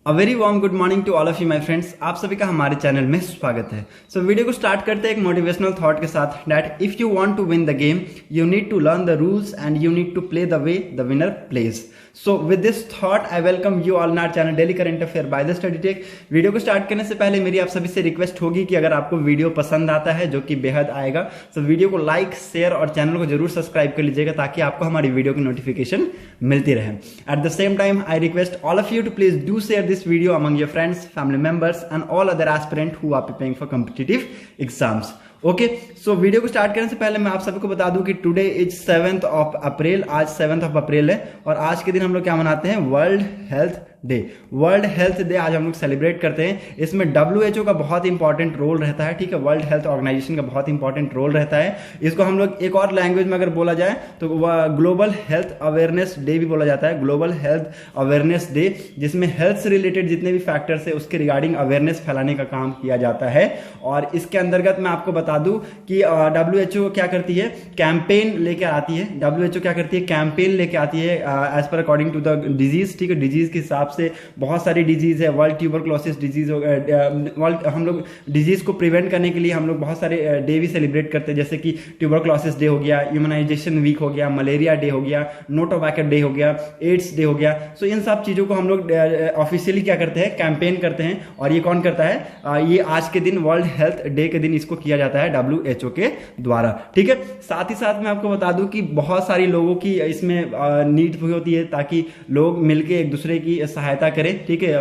A very warm good morning to all of you my friends. आप सभी का हमारे चैनल में स्वागत है। सो वीडियो को स्टार्ट करते हैं एक मोटिवेशनल थॉट के साथ that if you want to win the game you need to learn the rules and you need to play the way the winner plays. So with this thought I welcome you all in our channel daily current affair by the study tech. Video को start करने से पहले मेरी आप सभी से request होगी कि अगर आपको वीडियो पसंद आता है जो कि बेहद आएगा तो वीडियो को लाइक शेयर और चैनल को जरूर सब्सक्राइब कर लीजिएगा ताकि आपको हमारी वीडियो की नोटिफिकेशन मिलती रहे। At the same time I request all of you to please do share this video among your friends, family members and all other aspirants who are preparing for competitive exams. Okay so video को start करने से पहले मैं आप सबको बता दूं कि टुडे इज 7th ऑफ अप्रैल। आज 7th ऑफ अप्रैल है और आज के दिन हम लोग क्या मनाते हैं, world health day. World health day आज हम लोग सेलिब्रेट करते हैं। इसमें WHO का बहुत इंपॉर्टेंट रोल रहता है, ठीक है, वर्ल्ड हेल्थ ऑर्गेनाइजेशन का बहुत इंपॉर्टेंट रोल रहता है। इसको हम लोग एक और लैंग्वेज में अगर बोला जाए तो ग्लोबल हेल्थ अवेयरनेस डे भी बोला जाता है, ग्लोबल हेल्थ अवेयरनेस डे, जिसमें हेल्थ से रिलेटेड जितने भी फैक्टर्स है उसके रिगार्डिंग अवेयरनेस फैलाने का काम किया जाता है। और इसके अंतर्गत मैं आपको बता दूं कि WHO क्या करती है, कैंपेन लेके आती है। WHO क्या करती है, कैंपेन लेके आती है as per according to the disease, ठीक है, डिजीज के हिसाब से बहुत सारी डिजीज है। वर्ल्ड ट्यूबरक्लोसिस डिजीज, वर्ल्ड हम लोग डिजीज को प्रिवेंट करने के लिए हम लोग बहुत सारे डे भी सेलिब्रेट करते हैं, जैसे कि ट्यूबरक्लोसिस डे हो गया, इम्यूनाइजेशन वीक हो गया, मलेरिया डे हो गया, नो टोबैको डे हो गया, एड्स डे हो गया। सो इन सब चीजों को हम लोग ऑफिशियली क्या करते हैं, कैंपेन करते हैं। और ये कौन करता है, ये आज के दिन वर्ल्ड हेल्थ डे के दिन इसको किया जाता है WHO के द्वारा, ठीक है। साथ ही साथ मैं आपको बता दूं कि बहुत सारी लोगों की इसमें नीड भी होती है ताकि लोग मिलके एक दूसरे की सहायता करें, ठीक है,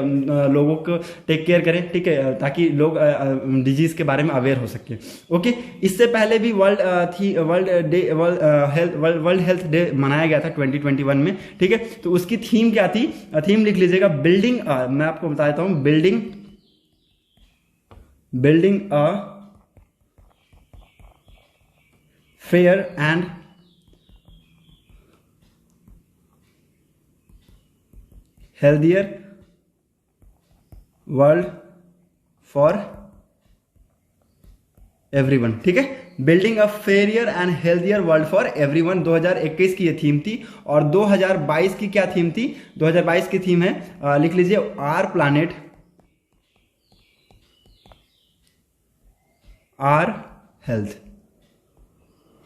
लोगों को टेक केयर करें, ठीक है, ताकि लोग डिजीज के बारे में अवेयर हो सके। ओके, इससे पहले भी वर्ल्ड हेल्थ डे मनाया गया था 2021 में, ठीक है। तो उसकी थीम क्या थी, थीम लिख लीजिएगा, बिल्डिंग, मैं आपको बता देता हूं, building a fair and healthier world for everyone, ठीक है, building a fair and healthier world for everyone. 2021 की ये थीम थी। और 2022 की क्या थीम थी, 2022 की थीम है, लिख लीजिए, आवर प्लैनेट आवर हेल्थ,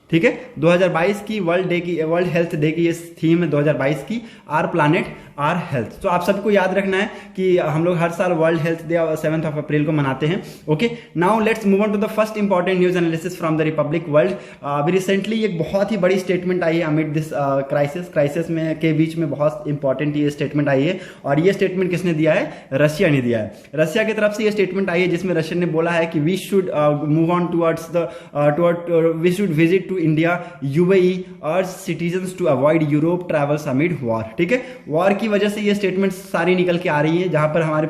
ठीक है। 2022 की वर्ल्ड हेल्थ डे की ये थीम है 2022 की, आवर प्लैनेट आवर हेल्थ। तो आप सबको याद रखना है कि हम लोग हर साल world health day 7th of April को मनाते हैं। Okay, now let's move on to the first important news analysis from the Republic world. अभी रिसेंटली एक बहुत ही बड़ी स्टेटमेंट आई है अमिड दिस क्राइसिस में के बीच में बहुत इंपॉर्टेंट ये स्टेटमेंट आई है। और ये स्टेटमेंट किसने दिया है, रशिया ने दिया है। रशिया की तरफ से ये स्टेटमेंट आई है जिसमें रशिया ने बोला है कि we should move on we should visit to India, UAE और citizens to avoid Europe travels amid war, ठीक है। वॉर की वजह से ये स्टेटमेंट सारी निकल के आ रही है, जहां पर हमारे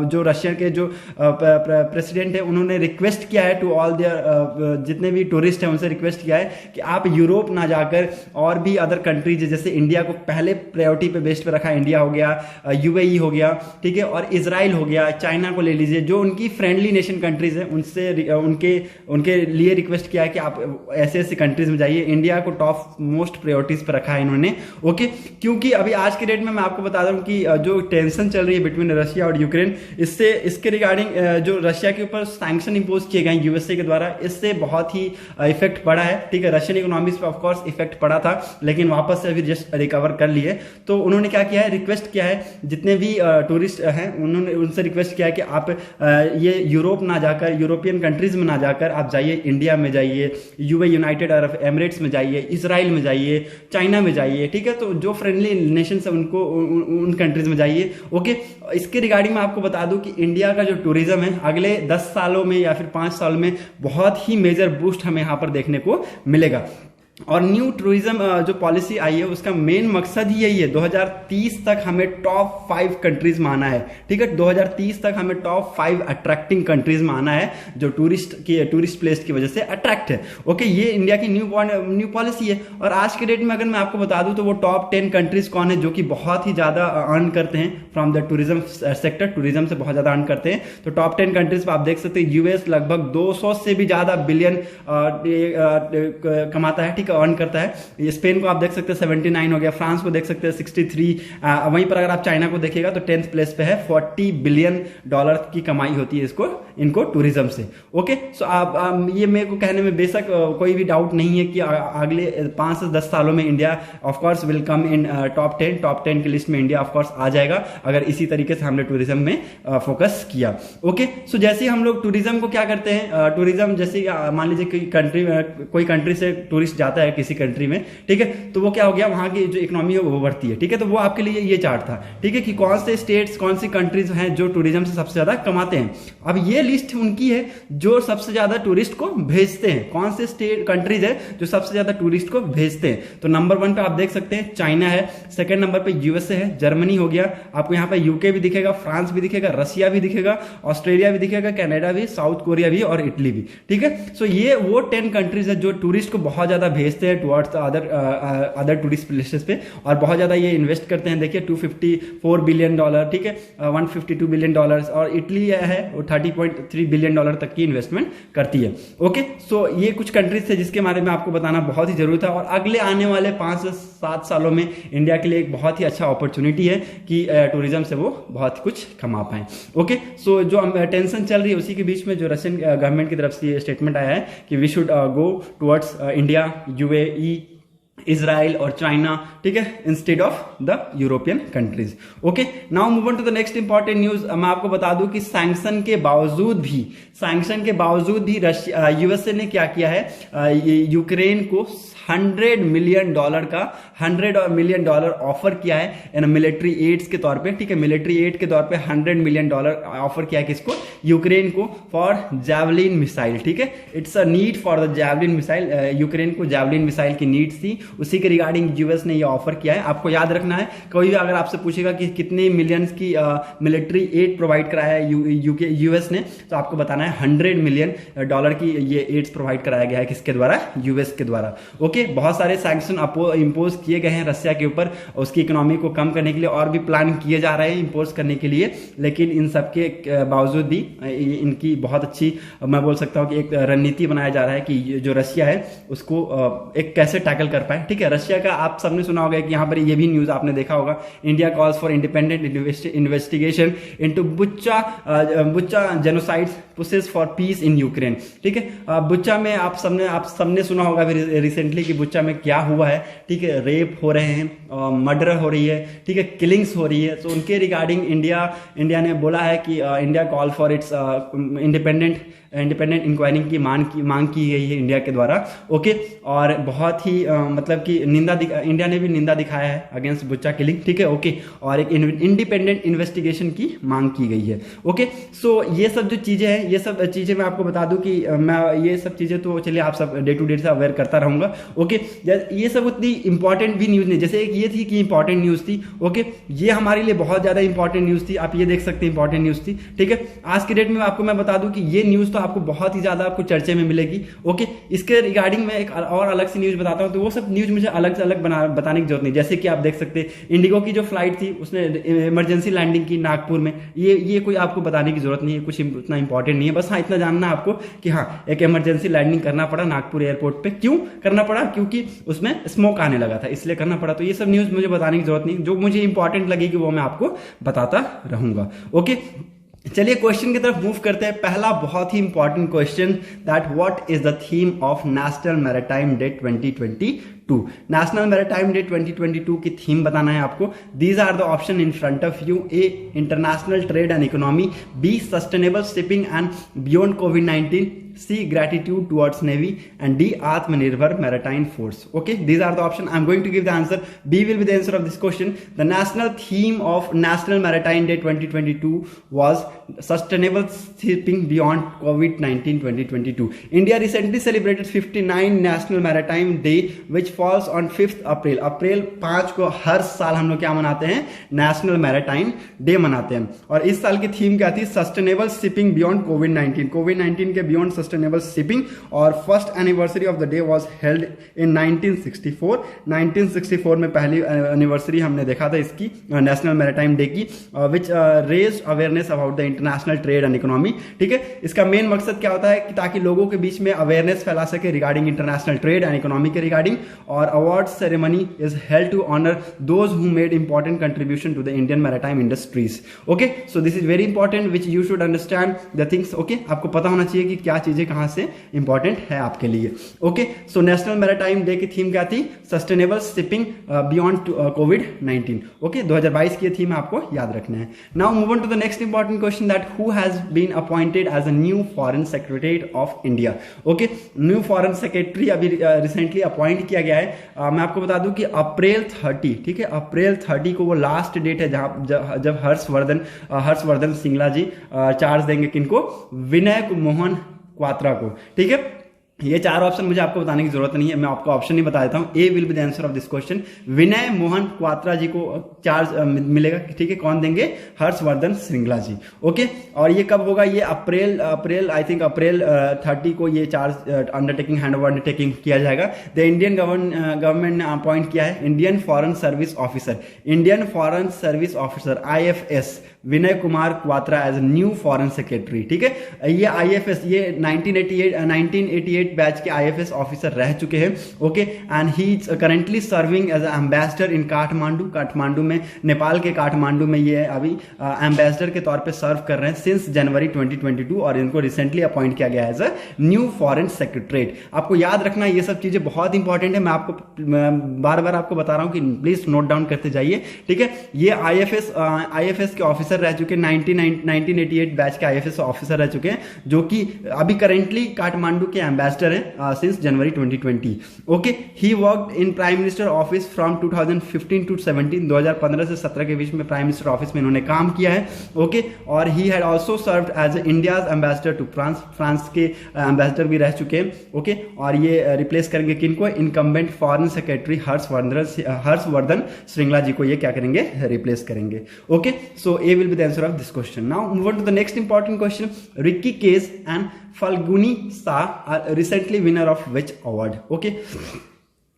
जो रशिया के जो प्रेसिडेंट है उन्होंने रिक्वेस्ट किया है टू ऑल देयर जितने भी टूरिस्ट हैं उनसे रिक्वेस्ट किया है कि आप यूरोप ना जाकर और भी अदर कंट्रीज जैसे इंडिया को पहले प्रायोरिटी पे बेस्ट पे रखा, इंडिया हो गया, UAE हो गया, ठीक है, और इजराइल हो गया, चाइना को ले लीजिए, जो उनकी फ्रेंडली नेशन कंट्रीज है उनसे उनके लिए रिक्वेस्ट किया है कि आप ऐसे ऐसे कंट्रीज में जाइए। इंडिया को टॉप मोस्ट प्रायोरिटीज पर रखा है इन्होंने। ओके, क्योंकि अभी आज के डेट में मैं आपको बता दूं कि जो टेंशन चल रही है बिटवीन रशिया और यूक्रेन, इसके रिगार्डिंग जो रशिया के ऊपर सैंक्शन इंपोज किए गए USA के द्वारा, इससे बहुत ही इफेक्ट पड़ा है, ठीक है। रशियन इकोनॉमिक्स पे ऑफकोर्स इफेक्ट पड़ा था लेकिन वापस से अभी जस्ट रिकवर कर लिए। तो उन्होंने क्या किया है, रिक्वेस्ट किया है जितने भी टूरिस्ट हैं उन्होंने उनसे रिक्वेस्ट किया है कि आप ये यूरोप ना जाकर, यूरोपियन कंट्रीज में ना जाकर आप जाइए, इंडिया में जाइए, UAE यूनाइटेड अरब एमिरेट्स में जाइए, इजराइल में जाइए, चाइना में जाइए, ठीक है। तो जो फ्रेंडली नेशन है उनको उन कंट्रीज में जाइए। ओके, इसके रिगार्डिंग मैं आपको बता दूं कि इंडिया का जो टूरिज्म है अगले 10 सालों में या फिर 5 साल में बहुत ही मेजर बूस्ट हमें यहां पर देखने को मिलेगा। और न्यू टूरिज्म जो पॉलिसी आई है उसका मेन मकसद ही यही है, 2030 तक हमें टॉप 5 कंट्रीज में आना है, ठीक है। 2030 तक हमें टॉप 5 अट्रैक्टिंग कंट्रीज में आना है जो टूरिस्ट प्लेस की वजह से अट्रैक्ट है। ओके, ये इंडिया की न्यू पॉलिसी है। और आज के डेट में अगर मैं आपको बता दूं तो वो टॉप 10 कंट्रीज कौन है जो कि बहुत ही ज्यादा अर्न करते हैं from the tourism sector, tourism से बहुत ज्यादा अर्न करते हैं। तो टॉप 10 कंट्रीज आप देख सकते हैं, US लगभग 200 से भी ज्यादा बिलियन कमाता है, ठीक है, अर्न करता है। स्पेन को आप देख सकते हैं 79 हो गया, फ्रांस को देख सकते हैं 63, वहीं पर अगर आप चाइना को देखिएगा तो 10th प्लेस पे है, $40 बिलियन की कमाई होती है इनको टूरिज्म से। ओके, सो आप ये मेरे को कहने में बेशक कोई भी डाउट नहीं है कि अगले 5 से 10 सालों में India of course will come in top 10 की लिस्ट में इंडिया ऑफ कोर्स आ जाएगा, अगर इसी तरीके से हमने टूरिज्म में फोकस किया। ओके, सो जैसे हम लोग टूरिज्म को क्या करते हैं, टूरिज्म जैसे मान लीजिए कोई कंट्री से टूरिस्ट जाता है किसी कंट्री में, ठीक है, तो वो क्या हो गया, वहां की जो इकोनॉमी है वो बढ़ती है, ठीक है, तो वो आपके लिए ये चार्ट था, ठीक है, कि कौन से स्टेट्स कौन सी कंट्रीज हैं जो टूरिज्म से सबसे ज्यादा कमाते हैं। अब ये लिस्ट उनकी है जो सबसे ज्यादा टूरिस्ट को भेजते हैं, कौन से स्टेट कंट्रीज है जो सबसे ज्यादा टूरिस्ट को भेजते हैं। तो नंबर 1 पे आप देख सकते हैं चाइना है, सेकंड नंबर पे यूएसए है, जर्मनी हो गया, आपको यहाँ पे यूके भी दिखेगा, फ्रांस भी दिखेगा, रशिया भी दिखेगा, ऑस्ट्रेलिया भी दिखेगा, कनाडा भी, साउथ कोरिया भी और इटली भी, ठीक है। सो ये वो 10 कंट्रीज है जो टूरिस्ट को बहुत ज्यादा भेजते हैं टुवर्ड्स अदर टूरिस्ट प्लेसेस पे, और बहुत ज्यादा ये इन्वेस्ट करते हैं। देखिए $254 बिलियन, ठीक है, $152 बिलियन, और इटली है वो $30.3 बिलियन तक की इन्वेस्टमेंट करती है। ओके, सो ये कुछ कंट्रीज थे जिसके बारे में आपको बताना बहुत ही जरूरी था, और अगले आने वाले 5 से 7 सालों में इंडिया के लिए एक बहुत ही अच्छा अपॉर्चुनिटी है कि टूरिज्म से वो बहुत कुछ कमा पाए। ओके, सो जो टेंशन चल रही है उसी के बीच में जो रशियन गवर्नमेंट की तरफ से ये स्टेटमेंट आया है कि we should go towards India, UAE, Israel और चाइना, ठीक है, instead of the European countries. Okay, now move on to the next important news. मैं आपको बता दूं कि सैंक्शन के बावजूद भी रशिया यूएसए ने क्या किया है, यूक्रेन को $100 मिलियन ऑफर किया है इन मिलिट्री एड्स के तौर पे, ठीक है, मिलिट्री एड के तौर पे $100 मिलियन ऑफर किया है किसको, यूक्रेन को, फॉर जैवलिन मिसाइल, ठीक है, it's a need for the javelin missile, Ukraine को जैवलिन मिसाइल की नीड्स थी, उसी के रिगार्डिंग यूएस ने ये ऑफर किया है। आपको याद रखना है, कोई भी अगर आपसे पूछेगा कि कितने मिलियंस की मिलिट्री एड प्रोवाइड कराया है यूएस ने, तो आपको बताना है $100 मिलियन की ये एड्स प्रोवाइड कराया गया है, किसके द्वारा, यूएस के द्वारा। ओके, बहुत सारे सैंक्शन इंपोज किए गए हैं रशिया के ऊपर, उसकी इकोनॉमी को कम करने के लिए, और भी प्लान किए जा रहे हैं इंपोज करने के लिए, लेकिन इन सब के बावजूद भी इनकी बहुत अच्छी, मैं बोल सकता हूं कि एक रणनीति बनाया जा रहा है कि जो रशिया है उसको एक कैसे टैकल कर पाए, ठीक है। रशिया का आप सबने सुना होगा कि यहाँ पर ये भी न्यूज आपने देखा होगा, India calls for independent investigation into Buchcha genocides pushes for piece in Ukraine, ठीक है। बुच्चा में आप सबने सुना होगा रिसेंटली कि बुच्चा में क्या हुआ है, ठीक है, रेप हो रहे हैं, मर्डर हो रही है, ठीक है, किलिंग्स हो रही है। तो उनके रिगार्डिंग इंडिया ने बोला है कि India call for its independent enquiring की मांग की गई है इंडिया के द्वारा। ओके, और बहुत ही मतलब कि इंडिया ने भी निंदा दिखाया है अगेंस्ट बुच्चा किलिंग, ठीक है। ओके, और एक इंडिपेंडेंट इन्वेस्टिगेशन की मांग की गई है। ओके, सो ये सब जो चीजें हैं, ये सब चीजें मैं आपको बता दूं कि मैं ये सब चीजें तो चलिए आप सब डे टू डे से अवेयर करता रहूंगा। ओके, ये सब उतनी इंपॉर्टेंट भी न्यूज नहीं, जैसे एक ये थी कि इंपॉर्टेंट न्यूज थी। ओके, ये हमारे लिए बहुत ज्यादा इंपॉर्टेंट न्यूज थी, आप ये देख सकते हैं इंपॉर्टेंट न्यूज थी, ठीक है। आज के डेट में आपको मैं बता दूं कि ये न्यूज तो आपको बहुत ही ज्यादा आपको चर्चे में मिलेगी। ओके, इसके रिगार्डिंग मैं एक और अलग सी न्यूज बताता हूं, तो वो सब न्यूज मुझे अलग से अलग बताने की जरूरत नहीं। जैसे कि आप देख सकते हैं इंडिगो की जो फ्लाइट थी उसने इमरजेंसी लैंडिंग की नागपुर में, ये कोई आपको बताने की जरूरत नहीं है, कुछ उतना इंपॉर्टेंट नहीं है, बस हाँ इतना जानना आपको कि हाँ एक इमरजेंसी लैंडिंग करना पड़ा नागपुर एयरपोर्ट पे। क्यों करना पड़ा? क्योंकि उसमें स्मोक आने लगा था, इसलिए करना पड़ा। तो ये सब न्यूज मुझे बताने की जरूरत नहीं, जो मुझे इंपॉर्टेंट लगेगी वो मैं आपको बताता रहूंगा। ओके, चलिए क्वेश्चन की तरफ मूव करते हैं। पहला बहुत ही important question, that what is the theme of national maritime day 2022। National maritime day 2022 की थीम बताना है आपको। These are the options in front of you. A, international trade and economy. B, sustainable shipping and beyond कोविड-19। C, gratitude towards Navy, and D, Atmanirbhar Maritime Force. Okay, these are the options. I'm going to give the answer. B will be the answer of this question. The national theme of National Maritime Day 2022 was Sustainable Shipping Beyond COVID-19 2022. India recently celebrated 59th National Maritime Day, which falls on 5 अप्रैल। अप्रैल 5 को हर साल हम लोग क्या मनाते हैं, national maritime day मनाते हैं। और इस साल की थीम क्या थी, सस्टेनेबल शिपिंग बियॉन्ड कोविड-19, कोविड-19 के बियॉन्ड सस्टेनेबल शिपिंग। और first anniversary of the day was held in 1964। 1964 में पहली एनिवर्सरी हमने देखा था इसकी, नेशनल मैरीटाइम डे की, which raise awareness about the international trade and economy. ठीक है, इसका मेन मकसद क्या होता है कि ताकि लोगों के बीच में अवेयरनेस फैला सके regarding international trade and economy के रिगार्डिंग। और award ceremony is held to honour those who made important contribution to the Indian maritime industries. Okay, so this is very important which you should understand the things. Okay, आपको पता होना चाहिए कि क्या चीजें कहां से इंपॉर्टेंट है आपके लिए। Okay, so national maritime day की थीम क्या थी, सस्टेनेबल शिपिंग बियॉन्ड कोविड-19। ओके, 2022 की थीम आपको याद रखना है। Now move on to the next important question, that who has been appointed as a new foreign secretary of India. Okay, new foreign secretary अभी रिसेंटली अपॉइंट किया गया है। मैं आपको बता दूं कि अप्रैल 30, ठीक है, अप्रैल 30 को वो लास्ट डेट है जब हर्षवर्धन श्रृंगला जी चार्ज देंगे किनको, विनय मोहन क्वात्रा को। ठीक है, ये चार ऑप्शन मुझे आपको बताने की जरूरत नहीं है, मैं आपको ऑप्शन नहीं बता देता हूं। A will be the answer of this question. Vinay Mohan Kwatra ji को चार्ज मिलेगा। ठीक है, कौन देंगे, हर्षवर्धन श्रृंगला जी। ओके, और ये कब होगा, ये अप्रैल आई थिंक अप्रैल 30 को ये चार्ज अंडरटेकिंग हैंडओवर अंडरटेकिंग किया जाएगा। द इंडियन गवर्नमेंट ने अपॉइंट किया है Indian foreign service officer, Indian foreign service officer IFS Vinay Kumar Kwatra as new foreign secretary. ठीक है, ये IFS ये 1988 बैच के IFS ऑफिसर रह चुके हैं। Okay, and he is currently serving as ambassador in Kathmandu में, नेपाल के काठमांडू में ये अभी एम्बेसडर के तौर पे सर्व कर रहे हैं सिंस जनवरी 2022। और इनको रिसेंटली अपॉइंट किया गया as a new foreign secretariat. आपको याद रखना ये सब चीजें बहुत इंपॉर्टेंट है, मैं आपको बार बार आपको बता रहा हूं कि प्लीज नोट डाउन करते जाइए। ठीक है, ये IFS के ऑफिसर रह चुके हैं, 1988 बैच के IFS ऑफिसर रह चुके हैं, जो कि अभी करेंटली काठमांडू के एम्बेसडर हैं since January 2020। Okay, he worked in prime minister office from 2015 to 17, 2015 से 17 के बीच में प्राइम मिनिस्टर ऑफिस में इन्होंने काम किया है। ओके, और he had also served as India's ambassador to France के एम्बेसडर भी रह चुके हैं। ओके, और ये रिप्लेस करेंगे किनको, incumbent foreign secretary Harshvardhan Shringla ji को ये क्या करेंगे, रिप्लेस करेंगे। Okay, so A will be the answer of this question. Now move on to the next important question. Ricky Case and Falguni Shah are recently winner of which award? Okay.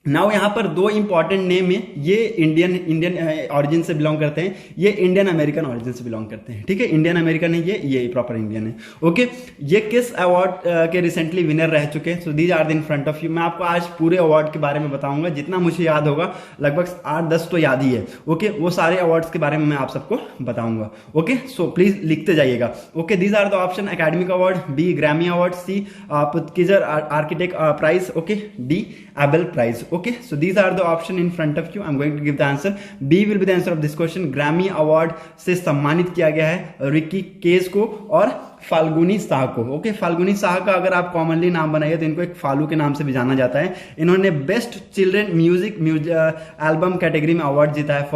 Now यहाँ पर दो important name है, ये Indian origin से belong करते हैं, ये Indian American origin से बिलोंग करते हैं। ठीक है, इंडियन अमेरिकन है, ये प्रॉपर इंडियन है। ओके, ये किस अवार्ड के रिसेंटली विनर रह चुके हैं, so these are in front of you. मैं आपको आज पूरे अवार्ड के बारे में बताऊंगा, जितना मुझे याद होगा, लगभग 8-10 तो याद ही है। ओके, वो सारे अवार्ड्स के बारे में मैं आप सबको बताऊंगा। ओके, सो प्लीज लिखते जाइएगा। Okay, these are the options, academic award, B Grammy award, C Pritzker architect prize, okay, D Abel prize. Okay, so these are the option in front of you. I'm going to give the answer. B will be the answer of this question. Grammy Award से सम्मानित किया गया है Ricky case को और फाल्गुनी शाह को। Okay, Falguni Shah का अगर आप कॉमनली नाम बनाइए तो इनको एक फालू के नाम से भी जाना जाता है। इन्होंने best children music album category में अवार्ड जीता है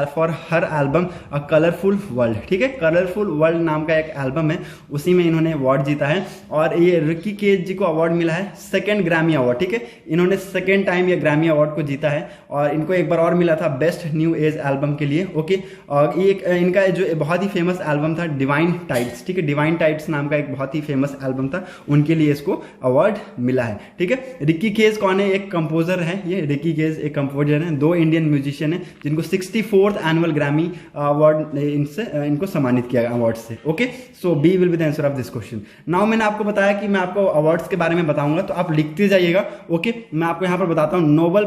for her album a colourful world. ठीक है, कलरफुल वर्ल्ड नाम का एक एल्बम है, उसी में इन्होंने अवार्ड जीता है। और ये रिकी केस जी को अवार्ड मिला है सेकेंड ग्रैमी अवार्ड। ठीक है, इन्होंने सेकेंड टाइम ये ग्रैमी अवार्ड को जीता है, और इनको एक बार और मिला था बेस्ट न्यू एज एल्बम के लिए। ओके, और ये इनका जो बहुत ही फेमस एल्बम था डिवाइन टाइड्स। ठीक है, डिवाइन टाइड्स नाम का एक बहुत ही फेमस एल्बम था, उनके लिए इसको अवार्ड मिला है। ठीक है, रिकी केस कौन है, एक कंपोजर है, ये रिकी केस एक कंपोजर है, दो इंडियन म्यूजिशियन है जिनको 64th एनुअल ग्रैमी अवार्ड इनको सम्मानित किया अवार्ड से। Okay, so B will be the answer of this question. Now मैंने आपको बताया कि मैं आपको अवार्ड्स के बारे में बताऊंगा, तो आप लिखते जाइएगा। ओके, मैं आपको यहाँ पर बताता हूँ। नोबेल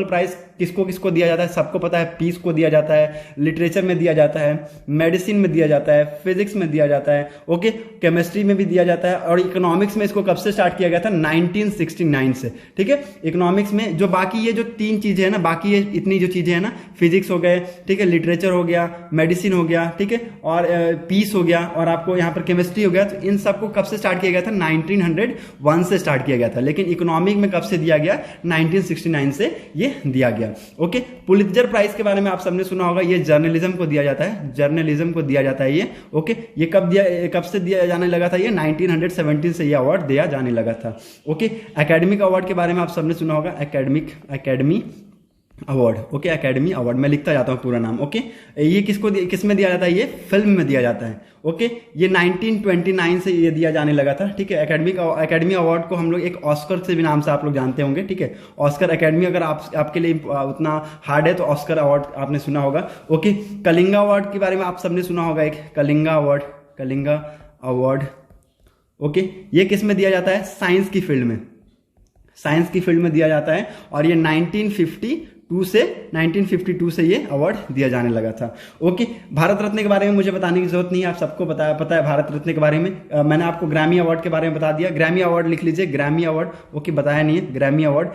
प्राइज किसको किसको दिया जाता है, सबको पता है, पीस को दिया जाता है, लिटरेचर में दिया जाता है, मेडिसिन में दिया जाता है, फिजिक्स में दिया जाता है, ओके, केमिस्ट्री में भी दिया जाता है, और इकोनॉमिक्स में इसको कब से स्टार्ट किया गया था, 1969 से। ठीक है, इकोनॉमिक्स में जो बाकी ये जो तीन चीजें हैं ना, बाकी ये इतनी जो चीजें हैं ना, फिजिक्स हो गए, ठीक है, लिटरेचर हो गया, मेडिसिन हो गया, ठीक है, और पीस हो गया, और आपको यहाँ पर केमिस्ट्री हो गया, तो इन सबको कब से स्टार्ट किया गया था, 1901 से स्टार्ट किया गया था। लेकिन इकोनॉमिक में कब से दिया गया, 1969 से ये दिया गया। ओके, पुलित्जर प्राइज के बारे में आप सबने सुना होगा, ये जर्नलिज्म को दिया जाता है, जर्नलिज्म को दिया जाता है ये। ओके, ये कब कब से दिया जाने लगा था? ये 1917 से ये अवार्ड दिया जाने लगा था। ओके, एकेडमिक अवार्ड के बारे में आप सबने सुना होगा, academy award. Okay, academy award, मैं लिखता जाता हूँ पूरा नाम। ओके, ये किस में दिया जाता है? ये फिल्म में दिया जाता है। ओके, ये 1929 से ये दिया जाने लगा था। ठीक है, एकेडमी अवार्ड को हम लोग एक ऑस्कर से भी नाम से आप लोग जानते होंगे। ठीक है, ऑस्कर एकेडमी अगर आपके लिए उतना हार्ड है तो ऑस्कर अवार्ड आपने सुना होगा। ओके, कलिंगा अवार्ड के बारे में आप सबने सुना होगा, एक कलिंगा अवार्ड। ओके, ये किस में दिया जाता है? साइंस की फील्ड में दिया जाता है, और ये 1952 से ये अवार्ड दिया जाने लगा था। ओके, भारत रत्न के बारे में मुझे बताने की जरूरत नहीं है, आप सबको पता है भारत रत्न के बारे में। मैंने आपको ग्रैमी अवार्ड के बारे में बता दिया। ग्रैमी अवार्ड लिख लीजिए, ग्रैमी अवार्ड। ओके, बताया नहीं है। ग्रैमी अवार्ड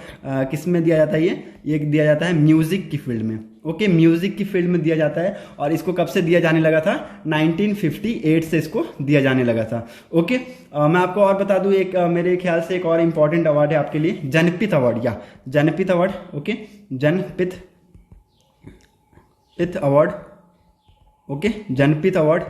किस में दिया जाता है? ये दिया जाता है म्यूजिक की फील्ड में। ओके, म्यूजिक की फील्ड में दिया जाता है, और इसको कब से दिया जाने लगा था? 1958 से इसको दिया जाने लगा था। ओके, मैं आपको और बता दूं, एक मेरे ख्याल से एक और इंपॉर्टेंट अवार्ड है आपके लिए, Jnanpith award Jnanpith award. Okay, Jnanpith award. Okay, Jnanpith award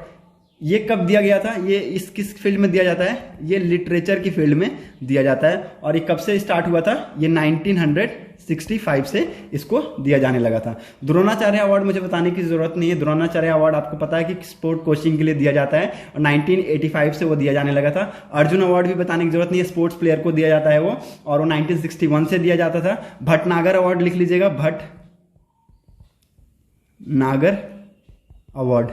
ये कब दिया गया था? ये किस फील्ड में दिया जाता है? ये लिटरेचर की फील्ड में दिया जाता है, और ये कब से स्टार्ट हुआ था? ये 1965 से इसको दिया जाने लगा था। द्रोणाचार्य अवार्ड मुझे बताने की जरूरत नहीं है। द्रोणाचार्य अवार्ड आपको पता है कि स्पोर्ट कोचिंग के लिए दिया जाता है, और 1985 से वो दिया जाने लगा था। अर्जुन अवार्ड भी बताने की जरूरत नहीं है, स्पोर्ट्स प्लेयर को दिया जाता है वो, और वो 1961 से दिया जाता था। भटनागर अवार्ड लिख लीजिएगा, भटनागर अवार्ड।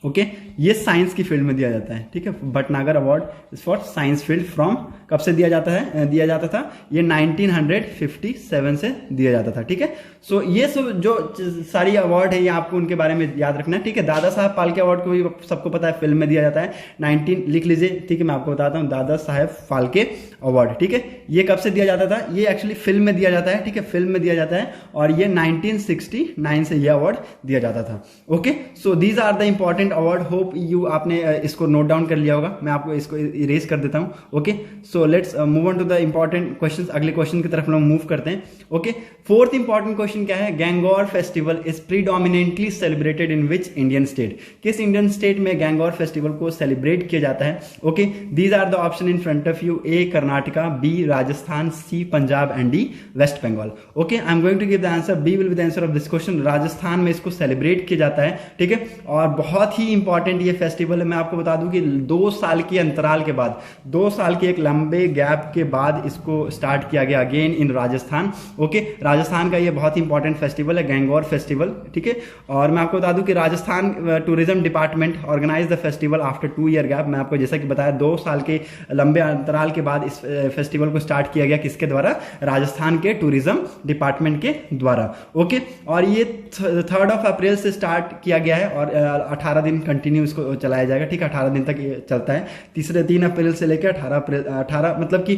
ओके, ये साइंस की फील्ड में दिया जाता है। ठीक है, Bhatnagar award is for science field. From कब से दिया जाता था? ये 1957 से दिया जाता था। ठीक है, सो ये सब जो सारी अवार्ड है ये आपको उनके बारे में याद रखना है। ठीक है, दादा साहब फाल्के अवार्ड को भी सबको पता है, फिल्म में दिया जाता है। 19 लिख लीजिए। ठीक है, मैं आपको बताता हूँ, दादा साहेब फाल्के अवार्ड। ठीक है, ये कब से दिया जाता था? ये एक्चुअली फिल्म में दिया जाता है। ठीक है, फिल्म में दिया जाता है, और ये 1969 से ये अवार्ड दिया जाता था। Okay, so these are the important award. Hope you आपने इसको नोट डाउन कर लिया होगा। मैं आपको इसको इरेज कर देता हूं। Okay, so let's move on to the important questions. अगले क्वेश्चन की तरफ हम लोग मूव करते हैं। ओके, फोर्थ इंपॉर्टेंट क्वेश्चन क्या है? Gangaur festival is predominantly celebrated in which Indian state? किस इंडियन स्टेट में गैंगोर फेस्टिवल को सेलिब्रेट किया जाता है? Okay, these are the options in front of you. A Karnataka, B Rajasthan, C Punjab and D West Bengal. Okay, I am going to give the answer. B will be the answer of this question. Rajasthan में इसको celebrate किया जाता है। ठीक है, और बहुत ही इंपॉर्टेंट ये फेस्टिवल है। मैं आपको बता दूं कि 2 साल के अंतराल के बाद, 2 साल के एक लंबे गैप के बाद इसको स्टार्ट किया गया again in Rajasthan. Okay, Rajasthan का ये बहुत ही इंपॉर्टेंट फेस्टिवल है, गैंगोर फेस्टिवल। ठीक है, और मैं आपको बता दूं कि Rajasthan tourism department organise the festival after 2 year gap. मैं आपको जैसा कि बताया, 2 साल के लंबे अंतराल के बाद इस फेस्टिवल को स्टार्ट किया गया। किसके द्वारा? राजस्थान के टूरिज्म डिपार्टमेंट के द्वारा। ओके, और ये 3 अप्रैल से स्टार्ट किया गया है, और 18 दिन कंटिन्यू इसको चलाया जाएगा। ठीक है, 18 दिन तक ये चलता है। 3 अप्रैल से लेकर 18 मतलब कि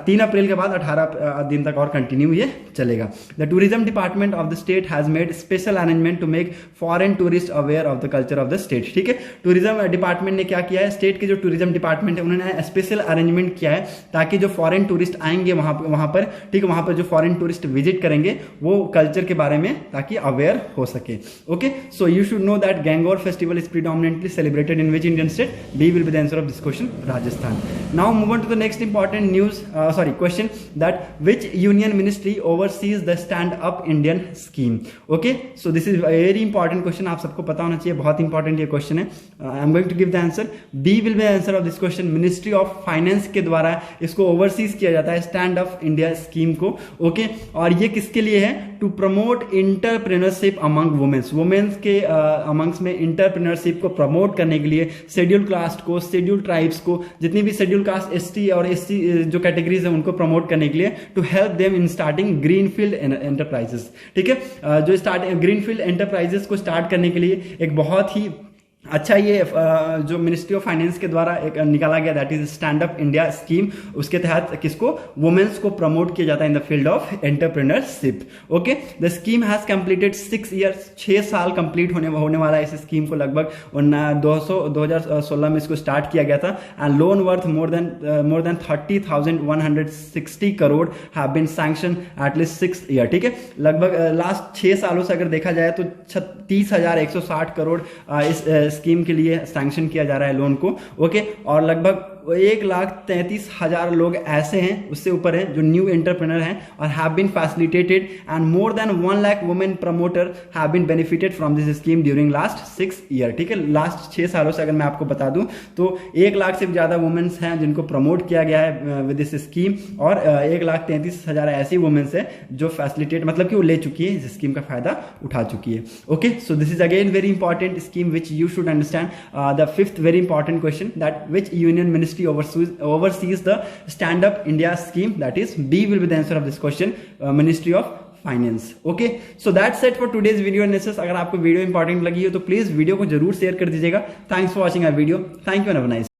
3 अप्रैल के बाद 18 दिन तक और कंटिन्यू ये चलेगा। The tourism department of the state has made special arrangement to make foreign tourist aware of the culture of the state. ठीक है, टूरिज्म डिपार्टमेंट ने क्या किया है? स्टेट के जो टूरिज्म डिपार्टमेंट है उन्होंने स्पेशल अरेंजमेंट किया है ताकि जो फॉरेन टूरिस्ट आएंगे वहां पर, ठीक है, वहां पर जो फॉरेन टूरिस्ट विजिट करेंगे वो कल्चर के बारे में ताकि अवेयर हो सके। Okay, so you should know that Gangaur festival is predominantly celebrated in which Indian state? B will be the answer of this question, Rajasthan. Now move on to the next important question, that which union ministry oversees the stand up Indian scheme? Okay, so this is a very important question, आप सबको पता होना चाहिए, बहुत important ये question है। I am going to give the answer. B will be the answer of this question। Ministry of finance के द्वारा इसको ओवरसीज किया जाता है, स्टैंड अप इंडिया स्कीम को। ओके, और ये किसके लिए है? To promote entrepreneurship among womens के अमंग्स में इंटरप्रेन्योरशिप को प्रमोट करने के लिए शेड्यूल कास्ट को, शेड्यूल ट्राइब्स को, जितनी भी शेड्यूल कास्ट, एसटी और एससी जो कैटेगरीज है उनको प्रमोट करने के लिए, to help them in starting greenfield enterprises. ठीक है, जो ग्रीनफील्ड एंटरप्राइजेस को स्टार्ट करने के लिए एक बहुत ही अच्छा ये जो मिनिस्ट्री ऑफ फाइनेंस के द्वारा एक निकाला गया, that is stand up India scheme. उसके तहत किसको? वुमेन्स को प्रमोट किया जाता है in the field of entrepreneurship. Okay, the scheme has completed 6 years, 6 साल कंप्लीट होने वाला है इस स्कीम को। लगभग 2016 में इसको स्टार्ट किया गया था। And loan worth more than 30,160 crore have been sanction at least 6 year. ठीक है, लगभग लास्ट 6 सालों से अगर देखा जाए तो 30,160 करोड़ इस स्कीम के लिए सैंक्शन किया जा रहा है लोन को। ओके, और लगभग 1,33,000 लोग ऐसे हैं, उससे ऊपर हैं, जो न्यू एंटरप्रेन्योर हैं और have been facilitated, and more than 1 lakh women promoter have been benefited from this scheme during last 6 year. ठीक है, लास्ट 6 सालों से अगर मैं आपको बता दूं तो 1 लाख से ज्यादा वुमेन्स हैं जिनको प्रमोट किया गया है विद दिस स्कीम, और 1,33,000 ऐसी वुमेन्स है जो फैसिलिटेट मतलब कि वो ले चुकी है, इस स्कीम का फायदा उठा चुकी है। Okay, so this is again very important scheme which you should understand. The fifth very important question, that which union ministry oversees the Stand Up India scheme? That is B will be the answer of this question, Ministry of Finance. Okay, so that's it for today's video analysis. अगर आपको video important लगी हो तो please video को जरूर share कर दीजिएगा। Thanks for watching our video. Thank you and have a nice